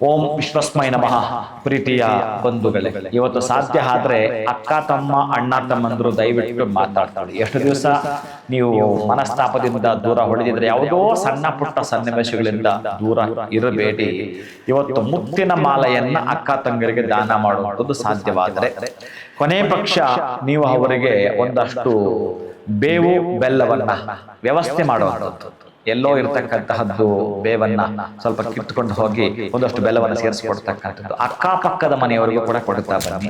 ಓಂ ವಿಶ್ವಸ್ಮೈ ನಮಃ. ಪ್ರೀತಿಯ ಬಂಧುಗಳೇ, ಇವತ್ತು ಸಾಧ್ಯ ಆದ್ರೆ ಅಕ್ಕ ತಮ್ಮ ಅಣ್ಣ ತಮ್ಮಂದ್ರು ದಯವಿಟ್ಟು ಮಾತಾಡ್ತಾರೆ. ಎಷ್ಟು ದಿವಸ ನೀವು ಮನಸ್ತಾಪದಿಂದ ದೂರ ಹೊಡೆದಿದ್ರೆ, ಯಾವುದೋ ಸಣ್ಣ ಪುಟ್ಟ ಸನ್ನಿವೇಶಗಳಿಂದ ದೂರ ಇರಬೇಡಿ. ಇವತ್ತು ಮುತ್ತಿನ ಮಾಲೆಯನ್ನ ಅಕ್ಕ ತಂಗರಿಗೆ ದಾನ ಮಾಡುವಂಥದ್ದು ಸಾಧ್ಯವಾದರೆ, ಕೊನೆ ಪಕ್ಷ ನೀವು ಅವರಿಗೆ ಒಂದಷ್ಟು ಬೇವು ಬೆಲ್ಲವನ್ನ ವ್ಯವಸ್ಥೆ ಮಾಡುವಂಥದ್ದು. ಎಲ್ಲೋ ಇರ್ತಕ್ಕಂತಹದ್ದು ಬೇವನ್ನ ಸ್ವಲ್ಪ ಕಿತ್ತುಕೊಂಡು ಹೋಗಿ ಒಂದಷ್ಟು ಬೆಲ್ಲವನ್ನು ಸೇರಿಸಿಕೊಡ್ತಕ್ಕಂಥದ್ದು ಅಕ್ಕಪಕ್ಕದ ಮನೆಯವರಿಗೂ ಕೂಡ ಕೊಡ್ತಾ ಬನ್ನಿ.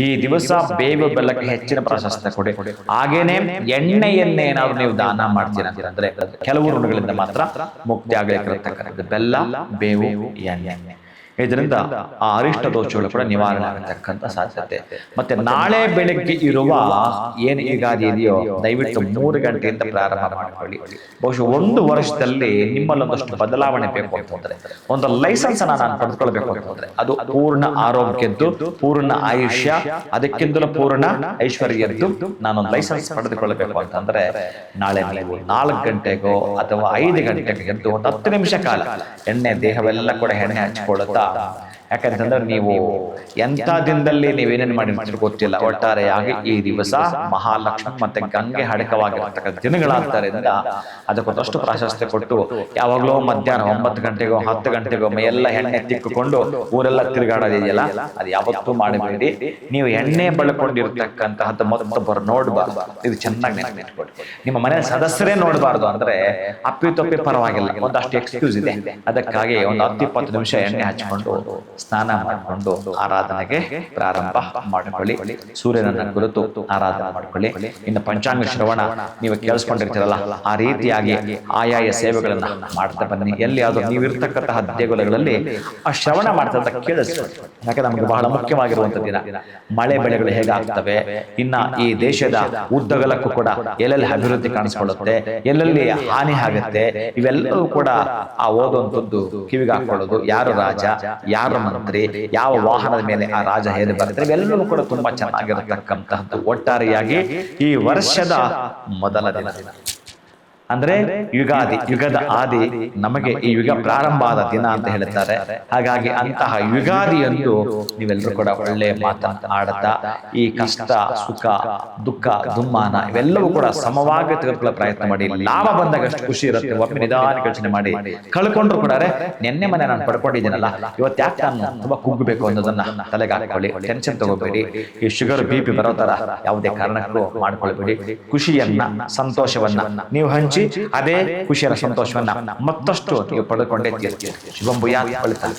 ಈ ದಿವಸ ಬೇವು ಬೆಲ್ಲಕ್ಕೆ ಹೆಚ್ಚಿನ ಪ್ರಾಶಸ್ತ್ಯ ಕೊಡಿ. ಹಾಗೇನೆ ಎಣ್ಣೆಯನ್ನೇ ಏನಾದ್ರು ನೀವು ದಾನ ಮಾಡ್ತೀರ ಅಂತಂದ್ರೆ ಕೆಲವು ಋಣಗಳಿಂದ ಮಾತ್ರ ಮುಕ್ತಿ ಆಗಲಿಕ್ಕಿರತಕ್ಕಂಥದ್ದು ಬೆಲ್ಲ, ಬೇವು, ಎಣ್ಣೆ. ಇದರಿಂದ ಆ ಅರಿಷ್ಟ ದೋಷಗಳು ಕೂಡ ನಿವಾರಣೆ ಆಗತಕ್ಕಂಥ ಸಾಧ್ಯತೆ. ಮತ್ತೆ ನಾಳೆ ಬೆಳಗ್ಗೆ ಇರುವ ಏನು ಯುಗಾದಿ ಇದೆಯೋ ದಯವಿಟ್ಟು 3 ಗಂಟೆಯಿಂದ ಪ್ರಾರಂಭ ಮಾಡಿಕೊಳ್ಳಿ. ಬಹುಶಃ 1 ವರ್ಷದಲ್ಲಿ ನಿಮ್ಮಲ್ಲೊಂದಷ್ಟು ಬದಲಾವಣೆ ಬೇಕು ಅಂತಂದ್ರೆ, ಒಂದು ಲೈಸೆನ್ಸ್ ನಾನು ಪಡೆದುಕೊಳ್ಬೇಕು ಅಂತಂದ್ರೆ, ಅದು ಪೂರ್ಣ ಆರೋಗ್ಯದ್ದು, ಪೂರ್ಣ ಆಯುಷ್ಯ, ಅದಕ್ಕಿಂತಲೂ ಪೂರ್ಣ ಐಶ್ವರ್ಯದ್ದು ನಾನೊಂದು ಲೈಸೆನ್ಸ್ ಪಡೆದುಕೊಳ್ಬೇಕು ಅಂತಂದ್ರೆ, ನಾಳೆ ನೀವು 4 ಗಂಟೆಗೋ ಅಥವಾ 5 ಗಂಟೆಗೆ ಎದ್ದು ಒಂದು 10 ನಿಮಿಷ ಕಾಲ ಎಣ್ಣೆ ದೇಹವೆಲ್ಲ ಕೂಡ ಎಣ್ಣೆ ಹಚ್ಕೊಳ್ಳುತ್ತಾ, ಯಾಕಂತಂದ್ರೆ ನೀವು ಎಂಥ ದಿನದಲ್ಲಿ ನೀವೇನೇನು ಮಾಡಿರ್ತೀರಿ ಗೊತ್ತಿಲ್ಲ. ಒಟ್ಟಾರೆಯಾಗಿ ಈ ದಿವಸ ಮಹಾಲಕ್ಷ್ಮಿ ಮತ್ತೆ ಗಂಗೆ ಹಡಕವಾಗಿರ್ತಕ್ಕಂಥ ದಿನಗಳಾದ್ದರಿಂದ ಅದಕ್ಕೊಂದಷ್ಟು ಪ್ರಾಶಸ್ತ್ಯ ಕೊಟ್ಟು, ಯಾವಾಗಲೂ ಮಧ್ಯಾಹ್ನ 9 ಗಂಟೆಗೋ 10 ಗಂಟೆಗೋ ಮೈಯೆಲ್ಲ ಎಣ್ಣೆ ತಿಕ್ಕಿಕೊಂಡು ಊರೆಲ್ಲ ತಿರುಗಾಡೋದಿದೆಯಲ್ಲ, ಅದು ಯಾವತ್ತೂ ಮಾಡಬೇಡಿ. ನೀವು ಎಣ್ಣೆ ಬಳಕೊಂಡಿರ್ತಕ್ಕಂತಹದ್ದು ಮತ್ತೊಬ್ಬರು ನೋಡಬಾರ್ದು. ಇದು ಚೆನ್ನಾಗಿ ನೆನಪಿಟ್ಕೊಳ್ಳಿ. ನಿಮ್ಮ ಮನೆ ಸದಸ್ಯರೇ ನೋಡಬಾರ್ದು ಅಂದ್ರೆ ಅಪ್ಪಿತಪ್ಪಿ ಪರವಾಗಿಲ್ಲ, ಒಂದಷ್ಟು ಎಕ್ಸ್ಕ್ಯೂಸ್ ಇದೆ. ಅದಕ್ಕಾಗಿ ಒಂದು 10-20 ನಿಮಿಷ ಎಣ್ಣೆ ಹಚ್ಕೊಂಡು ಸ್ನಾನ ಮಾಡಿಕೊಂಡು ಆರಾಧನೆಗೆ ಪ್ರಾರಂಭ ಮಾಡಿಕೊಳ್ಳಿ. ಸೂರ್ಯನನ್ನ ಕುರಿತು ಆರಾಧನೆ ಮಾಡಿಕೊಳ್ಳಿ. ಇನ್ನು ಪಂಚಾಂಗ ಶ್ರವಣ ನೀವು ಕೇಳಿಸ್ಕೊಂಡಿರ್ತೀರಲ್ಲ, ಆ ರೀತಿಯಾಗಿ ಆಯಾಯ ಸೇವೆಗಳನ್ನ ಮಾಡ್ತಾ ಬನ್ನಿ. ಎಲ್ಲಿಯಾದ್ರೂ ನೀವಿರ್ತಕ್ಕಂತಹ ದೇಗುಲಗಳಲ್ಲಿ ಆ ಶ್ರವಣ ಮಾಡ್ತಾ ಕೇಳಿಸ್ಕೊಳ್ಳಿ. ಯಾಕಂದ್ರೆ ನಮಗೆ ಬಹಳ ಮುಖ್ಯವಾಗಿರುವಂತ ದಿನ. ಮಳೆ ಬೆಳೆಗಳು ಹೇಗಾಗ್ತವೆ, ಇನ್ನ ಈ ದೇಶದ ಉದ್ದಗಲಕ್ಕೂ ಕೂಡ ಎಲ್ಲೆಲ್ಲಿ ಅಭಿವೃದ್ಧಿ ಕಾಣಿಸ್ಕೊಳ್ಳುತ್ತೆ, ಎಲ್ಲೆಲ್ಲಿ ಹಾನಿ ಆಗುತ್ತೆ, ಇವೆಲ್ಲವೂ ಕೂಡ ಆ ಓದುವಂಥದ್ದು ಕಿವಿಗೆ ಹಾಕೊಳ್ಳೋದು. ಯಾರು ರಾಜ, ಯಾರ ಮಂತ್ರಿ, ಯಾವ ವಾಹನದ ಮೇಲೆ ಆ ರಾಜ ಹೇಳಿ ಬರ್ತಾರೆ, ಇವೆಲ್ಲವೂ ಕೂಡ ತುಂಬಾ ಚೆನ್ನಾಗಿರತಕ್ಕಂತಹದ್ದು. ಒಟ್ಟಾರೆಯಾಗಿ ಈ ವರ್ಷದ ಮೊದಲ ದಿನ ಅಂದ್ರೆ ಯುಗಾದಿ, ಯುಗದ ಆದಿ, ನಮಗೆ ಈ ಯುಗ ಪ್ರಾರಂಭ ಆದ ದಿನ ಅಂತ ಹೇಳುತ್ತಾರೆ. ಹಾಗಾಗಿ ಅಂತಹ ಯುಗಾದಿಯಂದು ನೀವೆಲ್ಲರೂ ಕೂಡ ಒಳ್ಳೆಯ ಮಾತನ್ನು ಆಡುತ್ತಾ ಈ ಕಷ್ಟ, ಸುಖ, ದುಃಖ, ದುಮ್ಮಾನ ಇವೆಲ್ಲವೂ ಕೂಡ ಸಮವಾಗಿ ತೆಗೆದುಕೊಳ್ಳೋ ಪ್ರಯತ್ನ ಮಾಡಿ. ಲಾಭ ಬಂದಾಗಷ್ಟು ಖುಷಿ ಇರುತ್ತೆ. ಒಮ್ಮೆ ನಿಧಾನ ಯೋಚನೆ ಮಾಡಿ, ಕಳ್ಕೊಂಡ್ರು ಕೂಡ ನೆನ್ನೆ ಮನೆ ನಾನು ಪಡ್ಕೊಂಡಿದ್ದೀನಲ್ಲ, ಇವತ್ತು ಯಾಕೆ ನಾನು ತುಂಬಾ ಕುಗ್ಗಬೇಕು ಅನ್ನೋದನ್ನ ತಲೆಗೆ ಹಾಕೊಳ್ಳಿ. ಟೆನ್ಷನ್ ತಗೋಬೇಡಿ. ಈ ಶುಗರ್ BP ಬರೋ ತರ ಯಾವುದೇ ಕಾರಣಕ್ಕೂ ಮಾಡ್ಕೊಳ್ಬೇಡಿ. ಖುಷಿಯನ್ನ, ಸಂತೋಷವನ್ನ ನೀವು ಹಂಚಿ ಅದೇ ಖುಷಿಯ ಸಂತೋಷವನ್ನ ಮತ್ತಷ್ಟು ನೀವು ಪಡೆದುಕೊಂಡೇ ತೀರ್ತೀರಿ. ಶುಭಂ ಭೂಯಾತ್.